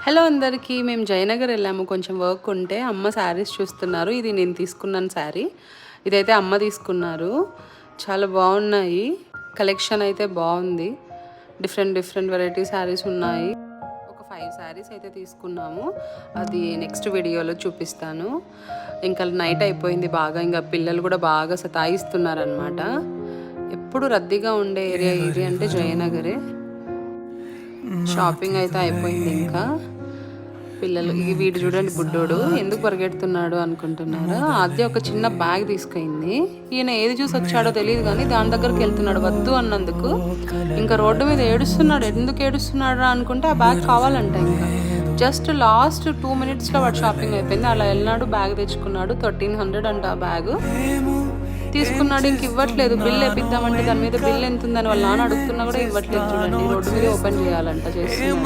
Hello అందరికీ, మేము జయనగర్ వెళ్ళాము. కొంచెం వర్క్ ఉంటే అమ్మ శారీస్ చూస్తున్నారు. ఇది నేను తీసుకున్నాను శారీ. ఇదైతే అమ్మ తీసుకున్నారు. చాలా బాగున్నాయి. కలెక్షన్ అయితే బాగుంది. డిఫరెంట్ వెరైటీ శారీస్ ఉన్నాయి. ఒక 5 శారీస్ అయితే తీసుకున్నాము. అది నెక్స్ట్ వీడియోలో చూపిస్తాను. ఇంకా నైట్ అయిపోయింది బాగా. ఇంకా పిల్లలు కూడా బాగా సతాయిస్తున్నారనమాట. ఎప్పుడు రద్దీగా ఉండే ఏరియా ఇది అంటే జయనగరే. షాపింగ్ అయితే అయిపోయింది. ఇంకా పిల్లలు వీడు చూడండి, బుడ్డోడు ఎందుకు పరిగెడుతున్నాడు అనుకుంటున్నారు. ఆద్య ఒక చిన్న బ్యాగ్ తీసుకెళ్ళింది. ఈయన ఏది చూసి వచ్చాడో తెలియదు కానీ దాని దగ్గరికి వెళ్తున్నాడు వద్దు అన్నందుకు. ఇంకా రోడ్డు మీద ఏడుస్తున్నాడు. ఎందుకు ఏడుస్తున్నాడు అనుకుంటే ఆ బ్యాగ్ కావాలంట. ఇంకా జస్ట్ లాస్ట్ 2 minutesలో వాడు షాపింగ్ అయిపోయింది. అలా వెళ్ళినాడు, బ్యాగ్ తెచ్చుకున్నాడు. 1300 అంట ఆ బ్యాగ్ తీసుకున్నాడు. ఇంక ఇవ్వట్లేదు. బిల్ వేపిద్దామంటే దాని మీద బిల్ ఎంత ఉందని వాళ్ళ నాన్న అడుగుతున్నా కూడా ఇవ్వట్లేదు. చూడండి, రోడ్డు మీద ఓపెన్ చేయాలంట చేస్తున్నాడు.